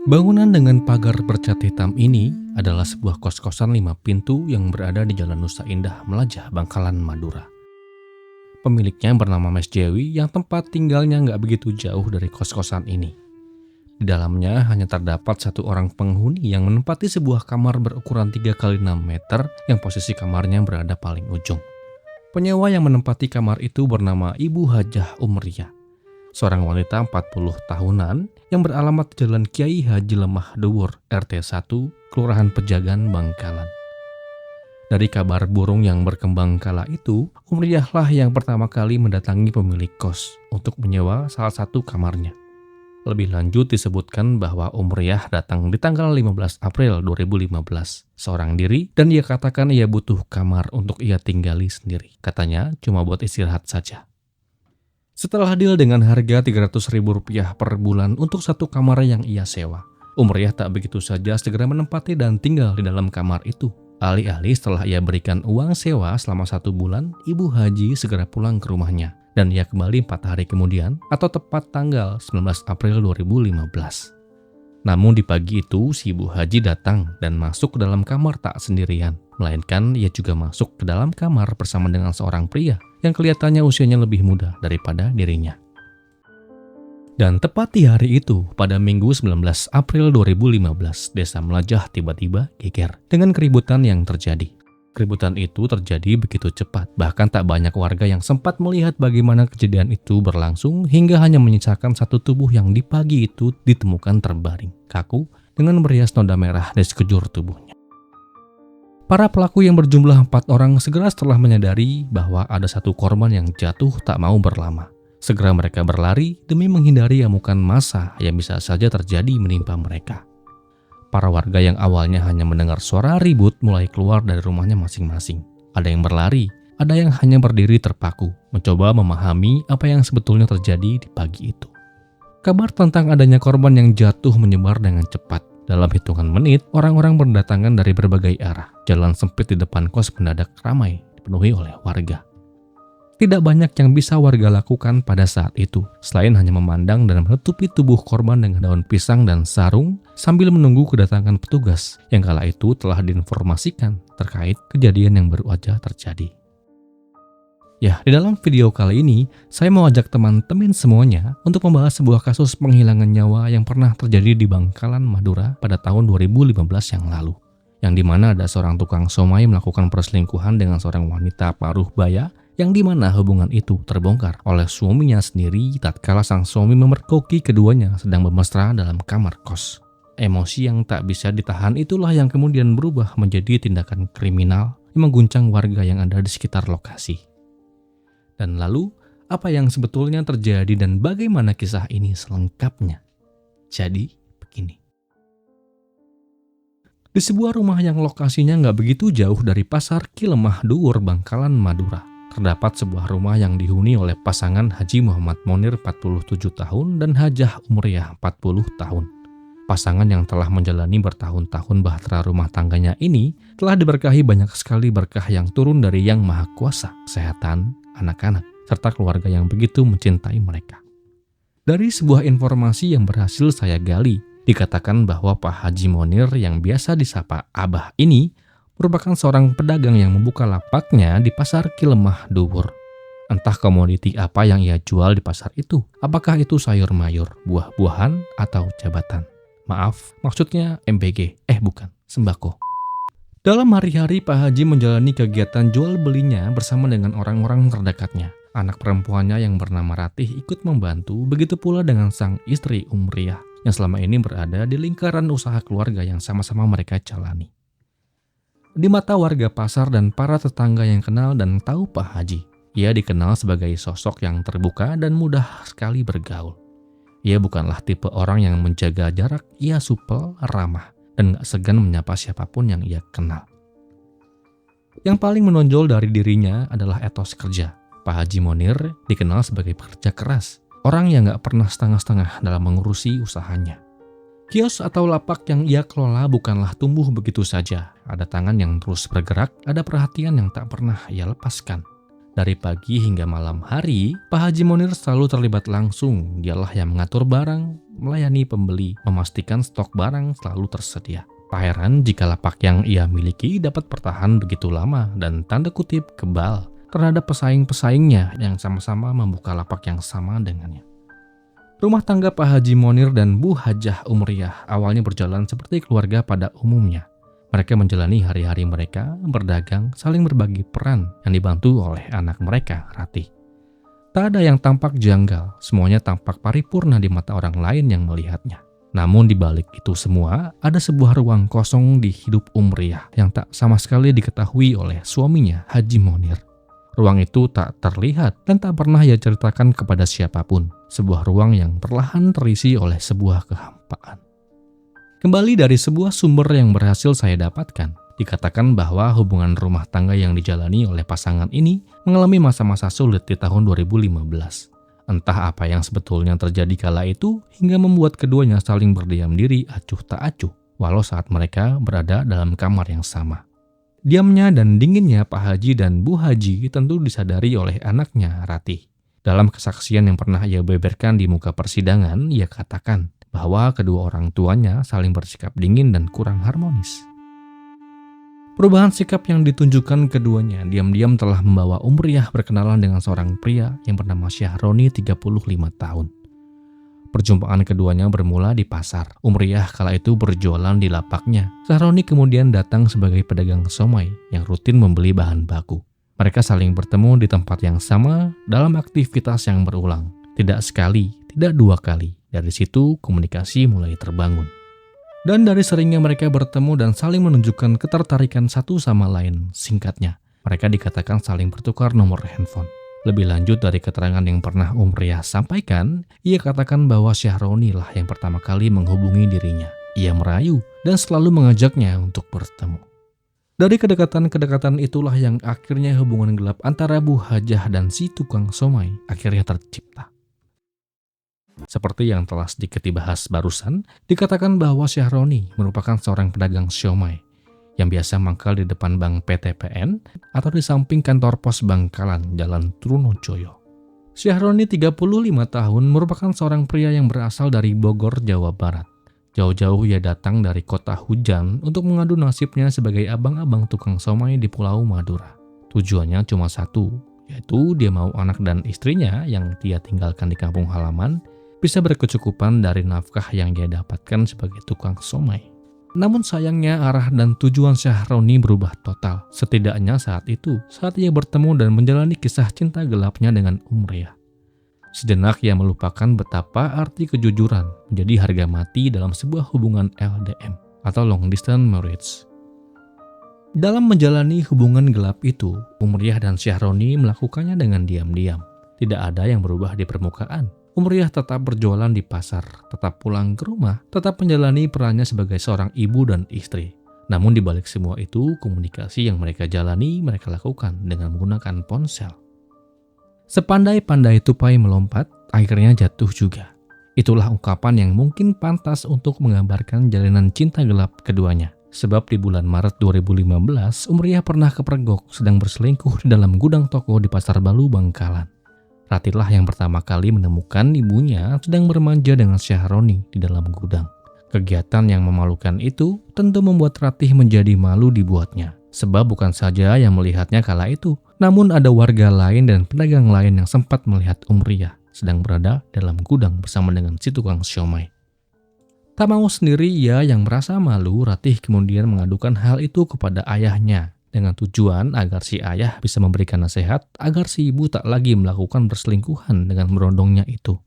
Bangunan dengan pagar bercat hitam ini adalah sebuah kos-kosan 5 pintu yang berada di Jalan Nusa Indah, Melajah, Bangkalan, Madura. Pemiliknya bernama Mas Jewi yang tempat tinggalnya nggak begitu jauh dari kos-kosan ini. Di dalamnya hanya terdapat satu orang penghuni yang menempati sebuah kamar berukuran 3 kali 6 meter yang posisi kamarnya berada paling ujung. Penyewa yang menempati kamar itu bernama Ibu Hajah Umriyah, seorang wanita 40 tahunan yang beralamat Jalan Kiai Haji Lemah Dewur, RT 1, Kelurahan Pejagan, Bangkalan. Dari kabar burung yang berkembang kala itu, Umriyahlah yang pertama kali mendatangi pemilik kos untuk menyewa salah satu kamarnya. Lebih lanjut disebutkan bahwa Umriyah datang di tanggal 15 April 2015, seorang diri, dan ia katakan ia butuh kamar untuk ia tinggali sendiri. Katanya cuma buat istirahat saja. Setelah deal dengan harga Rp300.000 per bulan untuk satu kamar yang ia sewa, Umriyah tak begitu saja segera menempati dan tinggal di dalam kamar itu. Alih-alih setelah ia berikan uang sewa selama 1 bulan, Ibu Haji segera pulang ke rumahnya. Dan ia kembali 4 hari kemudian atau tepat tanggal 19 April 2015. Namun di pagi itu si Ibu Haji datang dan masuk ke dalam kamar tak sendirian. Melainkan ia juga masuk ke dalam kamar bersama dengan seorang pria yang kelihatannya usianya lebih muda daripada dirinya. Dan tepat di hari itu, pada Minggu 19 April 2015, Desa Melajah tiba-tiba geger dengan keributan yang terjadi. Keributan itu terjadi begitu cepat, bahkan tak banyak warga yang sempat melihat bagaimana kejadian itu berlangsung hingga hanya menyisakan satu tubuh yang di pagi itu ditemukan terbaring, kaku, dengan berias noda merah di sekujur tubuhnya. Para pelaku yang berjumlah 4 orang segera setelah menyadari bahwa ada satu korban yang jatuh tak mau berlama. Segera mereka berlari demi menghindari amukan massa yang bisa saja terjadi menimpa mereka. Para warga yang awalnya hanya mendengar suara ribut mulai keluar dari rumahnya masing-masing. Ada yang berlari, ada yang hanya berdiri terpaku, mencoba memahami apa yang sebetulnya terjadi di pagi itu. Kabar tentang adanya korban yang jatuh menyebar dengan cepat. Dalam hitungan menit, orang-orang berdatangan dari berbagai arah. Jalan sempit di depan kos mendadak ramai, dipenuhi oleh warga. Tidak banyak yang bisa warga lakukan pada saat itu, selain hanya memandang dan menutupi tubuh korban dengan daun pisang dan sarung sambil menunggu kedatangan petugas yang kala itu telah diinformasikan terkait kejadian yang baru aja terjadi. Ya, di dalam video kali ini, saya mau ajak teman-teman semuanya untuk membahas sebuah kasus penghilangan nyawa yang pernah terjadi di Bangkalan, Madura pada tahun 2015 yang lalu. Yang dimana ada seorang tukang somai melakukan perselingkuhan dengan seorang wanita paruh baya, yang dimana hubungan itu terbongkar oleh suaminya sendiri tatkala sang suami memerkoki keduanya sedang bermesra dalam kamar kos. Emosi yang tak bisa ditahan itulah yang kemudian berubah menjadi tindakan kriminal yang mengguncang warga yang ada di sekitar lokasi. Dan lalu, apa yang sebetulnya terjadi dan bagaimana kisah ini selengkapnya? Jadi, begini. Di sebuah rumah yang lokasinya nggak begitu jauh dari Pasar Ki Lemah Dewur, Bangkalan, Madura, terdapat sebuah rumah yang dihuni oleh pasangan Haji Muhammad Monir 47 tahun dan Hajah Umriyah 40 tahun. Pasangan yang telah menjalani bertahun-tahun bahtera rumah tangganya ini telah diberkahi banyak sekali berkah yang turun dari Yang Maha Kuasa, kesehatan, anak-anak, serta keluarga yang begitu mencintai mereka. Dari sebuah informasi yang berhasil saya gali, dikatakan bahwa Pak Haji Monir yang biasa disapa Abah ini merupakan seorang pedagang yang membuka lapaknya di Pasar Ki Lemah Dewur. Entah komoditi apa yang ia jual di pasar itu, apakah itu sayur mayur, buah-buahan, atau jabatan. Maaf, maksudnya MBG, bukan, sembako. Dalam hari-hari Pak Haji menjalani kegiatan jual belinya bersama dengan orang-orang terdekatnya. Anak perempuannya yang bernama Ratih ikut membantu, begitu pula dengan sang istri Umriyah yang selama ini berada di lingkaran usaha keluarga yang sama-sama mereka jalani. Di mata warga pasar dan para tetangga yang kenal dan tahu Pak Haji, ia dikenal sebagai sosok yang terbuka dan mudah sekali bergaul. Ia bukanlah tipe orang yang menjaga jarak, ia supel, ramah, dan gak segan menyapa siapapun yang ia kenal. Yang paling menonjol dari dirinya adalah etos kerja. Pak Haji Monir dikenal sebagai pekerja keras, orang yang gak pernah setengah-setengah dalam mengurusi usahanya. Kios atau lapak yang ia kelola bukanlah tumbuh begitu saja. Ada tangan yang terus bergerak, ada perhatian yang tak pernah ia lepaskan. Dari pagi hingga malam hari, Pak Haji Monir selalu terlibat langsung. Dialah yang mengatur barang, melayani pembeli, memastikan stok barang selalu tersedia. Tak heran jika lapak yang ia miliki dapat bertahan begitu lama dan tanda kutip kebal terhadap pesaing-pesaingnya yang sama-sama membuka lapak yang sama dengannya. Rumah tangga Pak Haji Monir dan Bu Hajah Umriyah awalnya berjalan seperti keluarga pada umumnya. Mereka menjalani hari-hari mereka, berdagang, saling berbagi peran yang dibantu oleh anak mereka, Ratih. Tak ada yang tampak janggal, semuanya tampak paripurna di mata orang lain yang melihatnya. Namun di balik itu semua, ada sebuah ruang kosong di hidup Umriyah yang tak sama sekali diketahui oleh suaminya, Haji Monir. Ruang itu tak terlihat dan tak pernah ia ceritakan kepada siapapun. Sebuah ruang yang perlahan terisi oleh sebuah kehampaan. Kembali dari sebuah sumber yang berhasil saya dapatkan, dikatakan bahwa hubungan rumah tangga yang dijalani oleh pasangan ini mengalami masa-masa sulit di tahun 2015. Entah apa yang sebetulnya terjadi kala itu hingga membuat keduanya saling berdiam diri acuh tak acuh, walau saat mereka berada dalam kamar yang sama. Diamnya dan dinginnya Pak Haji dan Bu Haji tentu disadari oleh anaknya, Ratih. Dalam kesaksian yang pernah ia beberkan di muka persidangan, ia katakan bahwa kedua orang tuanya saling bersikap dingin dan kurang harmonis. Perubahan sikap yang ditunjukkan keduanya diam-diam telah membawa Umriyah berkenalan dengan seorang pria yang bernama Syahroni 35 tahun. Perjumpaan keduanya bermula di pasar. Umriyah kala itu berjualan di lapaknya. Syahroni kemudian datang sebagai pedagang somai yang rutin membeli bahan baku. Mereka saling bertemu di tempat yang sama dalam aktivitas yang berulang. Tidak sekali, tidak dua kali. Dari situ komunikasi mulai terbangun. Dan dari seringnya mereka bertemu dan saling menunjukkan ketertarikan satu sama lain, singkatnya, mereka dikatakan saling bertukar nomor handphone. Lebih lanjut dari keterangan yang pernah Umriyah sampaikan, ia katakan bahwa Syahroni lah yang pertama kali menghubungi dirinya. Ia merayu dan selalu mengajaknya untuk bertemu. Dari kedekatan-kedekatan itulah yang akhirnya hubungan gelap antara Bu Hajah dan si tukang somai akhirnya tercipta. Seperti yang telah sedikit dibahas barusan, dikatakan bahwa Syahroni merupakan seorang pedagang siomay yang biasa mangkal di depan Bank PTPN atau di samping kantor pos Bangkalan, Jalan Trunojoyo. Syahroni 35 tahun merupakan seorang pria yang berasal dari Bogor, Jawa Barat. Jauh-jauh ia datang dari kota hujan untuk mengadu nasibnya sebagai abang-abang tukang somai di Pulau Madura. Tujuannya cuma satu, yaitu dia mau anak dan istrinya yang dia tinggalkan di kampung halaman bisa berkecukupan dari nafkah yang dia dapatkan sebagai tukang somai. Namun sayangnya arah dan tujuan Syahroni berubah total. Setidaknya saat itu, saat ia bertemu dan menjalani kisah cinta gelapnya dengan Umriyah. Sejenak ia melupakan betapa arti kejujuran menjadi harga mati dalam sebuah hubungan LDM atau long distance marriage. Dalam menjalani hubungan gelap itu, Umriyah dan Syahroni melakukannya dengan diam-diam. Tidak ada yang berubah di permukaan. Umriyah tetap berjualan di pasar, tetap pulang ke rumah, tetap menjalani perannya sebagai seorang ibu dan istri. Namun di balik semua itu, komunikasi yang mereka jalani, mereka lakukan dengan menggunakan ponsel. Sepandai-pandai tupai melompat, akhirnya jatuh juga. Itulah ungkapan yang mungkin pantas untuk menggambarkan jalinan cinta gelap keduanya. Sebab di bulan Maret 2015, Umriyah pernah kepergok sedang berselingkuh di dalam gudang toko di Pasar Balu, Bangkalan. Ratihlah yang pertama kali menemukan ibunya sedang bermanja dengan Syahroni di dalam gudang. Kegiatan yang memalukan itu tentu membuat Ratih menjadi malu dibuatnya. Sebab bukan saja yang melihatnya kala itu, namun ada warga lain dan pedagang lain yang sempat melihat Umriyah sedang berada dalam gudang bersama dengan si tukang siomay. Tak mau sendiri ia yang merasa malu, Ratih kemudian mengadukan hal itu kepada ayahnya. Dengan tujuan agar si ayah bisa memberikan nasihat agar si ibu tak lagi melakukan perselingkuhan dengan berondongnya itu.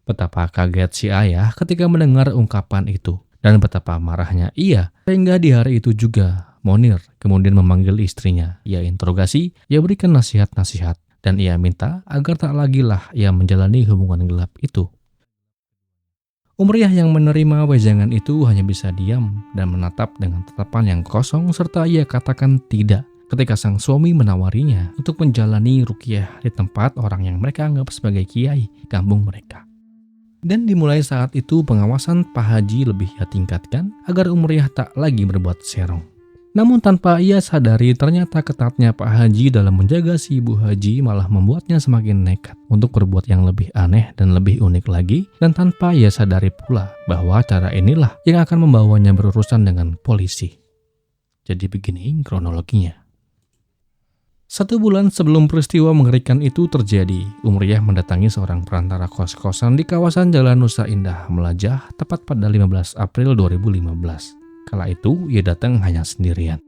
Betapa kaget si ayah ketika mendengar ungkapan itu dan betapa marahnya ia sehingga di hari itu juga Monir kemudian memanggil istrinya. Ia interogasi, ia berikan nasihat-nasihat dan ia minta agar tak lagi lah ia menjalani hubungan gelap itu. Umriyah yang menerima wejangan itu hanya bisa diam dan menatap dengan tatapan yang kosong serta ia katakan tidak ketika sang suami menawarinya untuk menjalani ruqyah di tempat orang yang mereka anggap sebagai kiai di kampung mereka. Dan dimulai saat itu pengawasan Pak Haji lebih ia tingkatkan agar Umriyah tak lagi berbuat serong. Namun tanpa ia sadari, ternyata ketatnya Pak Haji dalam menjaga si Ibu Haji malah membuatnya semakin nekat untuk berbuat yang lebih aneh dan lebih unik lagi, dan tanpa ia sadari pula bahwa cara inilah yang akan membawanya berurusan dengan polisi. Jadi begini kronologinya. 1 bulan sebelum peristiwa mengerikan itu terjadi, Umriyah mendatangi seorang perantara kos-kosan di kawasan Jalan Nusa Indah Melajah tepat pada 15 April 2015. Kala itu, ia datang hanya sendirian.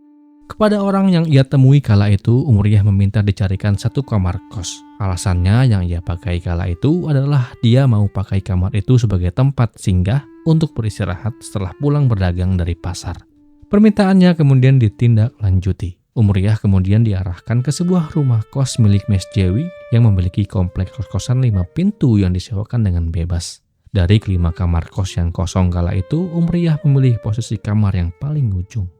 Kepada orang yang ia temui kala itu, Umriyah meminta dicarikan 1 kamar kos. Alasannya yang ia pakai kala itu adalah dia mau pakai kamar itu sebagai tempat singgah untuk beristirahat setelah pulang berdagang dari pasar. Permintaannya kemudian ditindaklanjuti. Umriyah kemudian diarahkan ke sebuah rumah kos milik Mes Jewi yang memiliki kompleks kos-kosan 5 pintu yang disewakan dengan bebas. Dari kelima kamar kos yang kosong kala itu, Umriyah memilih posisi kamar yang paling ujung.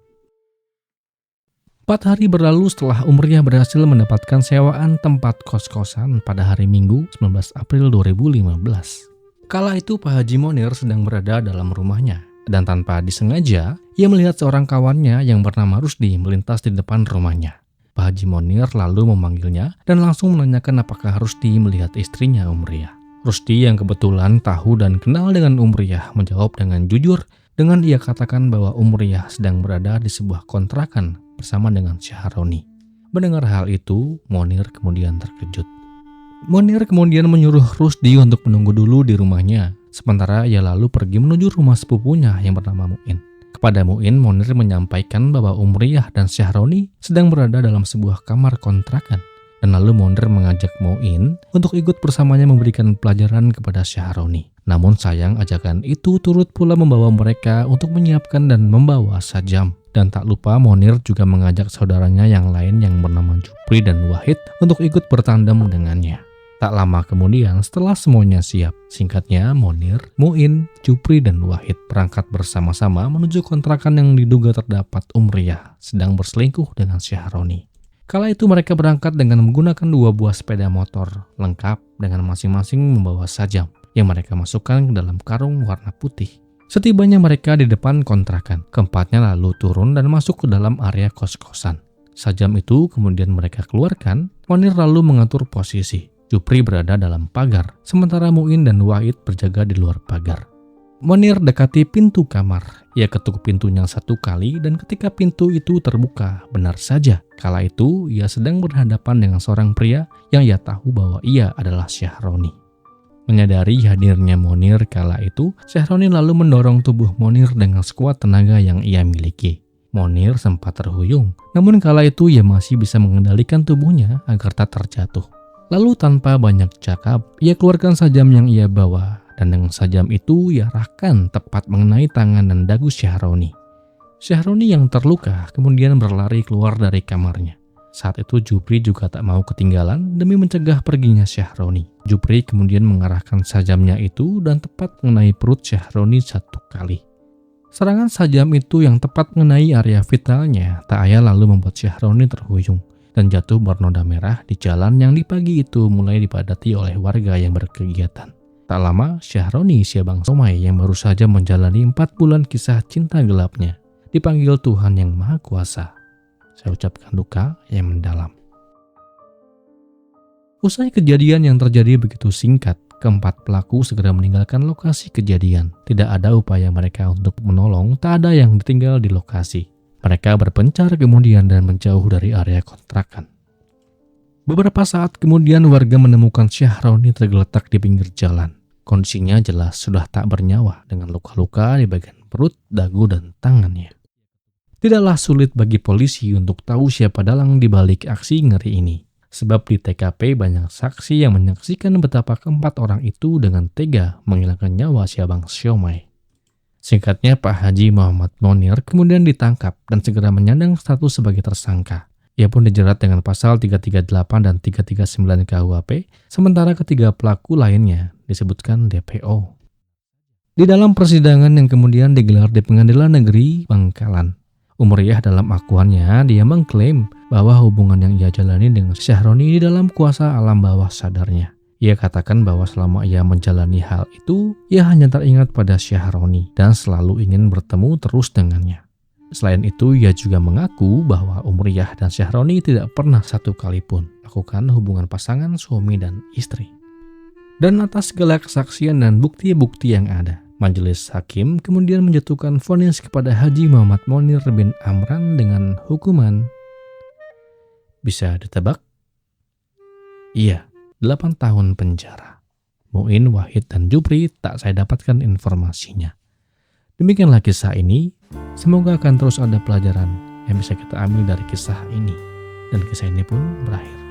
4 hari berlalu setelah Umriyah berhasil mendapatkan sewaan tempat kos-kosan pada hari Minggu 19 April 2015. Kala itu Pak Haji Monir sedang berada dalam rumahnya, dan tanpa disengaja, ia melihat seorang kawannya yang bernama Rusdi melintas di depan rumahnya. Pak Haji Monir lalu memanggilnya dan langsung menanyakan apakah Rusdi melihat istrinya Umriyah. Rusdi yang kebetulan tahu dan kenal dengan Umriyah menjawab dengan jujur dengan ia katakan bahwa Umriyah sedang berada di sebuah kontrakan bersama dengan Syahroni. Mendengar hal itu, Monir kemudian terkejut. Monir kemudian menyuruh Rusdi untuk menunggu dulu di rumahnya, sementara ia lalu pergi menuju rumah sepupunya yang bernama Muin. Kepada Muin, Monir menyampaikan bahwa Umriyah dan Syahroni sedang berada dalam sebuah kamar kontrakan. Dan lalu Monir mengajak Muin untuk ikut bersamanya memberikan pelajaran kepada Syahroni. Namun sayang ajakan itu turut pula membawa mereka untuk menyiapkan dan membawa sajam. Dan tak lupa Monir juga mengajak saudaranya yang lain yang bernama Jupri dan Wahid untuk ikut bertandem dengannya. Tak lama kemudian setelah semuanya siap, singkatnya Monir, Muin, Jupri, dan Wahid berangkat bersama-sama menuju kontrakan yang diduga terdapat Umriyah sedang berselingkuh dengan Syahroni. Kala itu mereka berangkat dengan menggunakan 2 buah sepeda motor lengkap dengan masing-masing membawa sajam yang mereka masukkan ke dalam karung warna putih. Setibanya mereka di depan kontrakan, keempatnya lalu turun dan masuk ke dalam area kos-kosan. Sajam itu kemudian mereka keluarkan. Monir lalu mengatur posisi. Jupri berada dalam pagar, sementara Muin dan Wahid berjaga di luar pagar. Monir dekati pintu kamar. Ia ketuk pintunya 1 kali dan ketika pintu itu terbuka, benar saja, kala itu ia sedang berhadapan dengan seorang pria yang ia tahu bahwa ia adalah Syahroni. Menyadari hadirnya Monir kala itu, Syahroni lalu mendorong tubuh Monir dengan sekuat tenaga yang ia miliki. Monir sempat terhuyung, namun kala itu ia masih bisa mengendalikan tubuhnya agar tak terjatuh. Lalu tanpa banyak cakap, ia keluarkan sajam yang ia bawa, dan dengan sajam itu ia arahkan tepat mengenai tangan dan dagu Syahroni. Syahroni yang terluka kemudian berlari keluar dari kamarnya. Saat itu Jupri juga tak mau ketinggalan demi mencegah perginya Syahroni. Jupri kemudian mengarahkan sajamnya itu dan tepat mengenai perut Syahroni 1 kali. Serangan sajam itu yang tepat mengenai area vitalnya tak ayal lalu membuat Syahroni terhuyung dan jatuh bernoda merah di jalan yang di pagi itu mulai dipadati oleh warga yang berkegiatan. Tak lama, Syahroni si Abang Somai yang baru saja menjalani 4 bulan kisah cinta gelapnya dipanggil Tuhan Yang Maha Kuasa. Saya ucapkan duka yang mendalam. Usai kejadian yang terjadi begitu singkat, keempat pelaku segera meninggalkan lokasi kejadian. Tidak ada upaya mereka untuk menolong, tak ada yang ditinggal di lokasi. Mereka berpencar kemudian dan menjauh dari area kontrakan. Beberapa saat kemudian warga menemukan Syahroni tergeletak di pinggir jalan. Kondisinya jelas sudah tak bernyawa dengan luka-luka di bagian perut, dagu, dan tangannya. Tidaklah sulit bagi polisi untuk tahu siapa dalang di balik aksi ngeri ini. Sebab di TKP banyak saksi yang menyaksikan betapa keempat orang itu dengan tega menghilangkan nyawa si Abang Siomay. Singkatnya, Pak Haji Muhammad Monir kemudian ditangkap dan segera menyandang status sebagai tersangka. Ia pun dijerat dengan pasal 338 dan 339 KUHP, sementara ketiga pelaku lainnya disebutkan DPO. Di dalam persidangan yang kemudian digelar di Pengadilan Negeri Bangkalan, Umriyah dalam akuannya dia mengklaim bahwa hubungan yang ia jalani dengan Syahroni di dalam kuasa alam bawah sadarnya. Ia katakan bahwa selama ia menjalani hal itu, ia hanya teringat pada Syahroni dan selalu ingin bertemu terus dengannya. Selain itu, ia juga mengaku bahwa Umriyah dan Syahroni tidak pernah satu kali pun melakukan hubungan pasangan suami dan istri. Dan atas segala kesaksian dan bukti-bukti yang ada, majelis hakim kemudian menjatuhkan vonis kepada Haji Muhammad Monir bin Amran dengan hukuman, bisa ditebak? Iya, 8 tahun penjara. Muin, Wahid, dan Jupri tak saya dapatkan informasinya. Demikianlah kisah ini. Semoga akan terus ada pelajaran yang bisa kita ambil dari kisah ini. Dan kisah ini pun berakhir.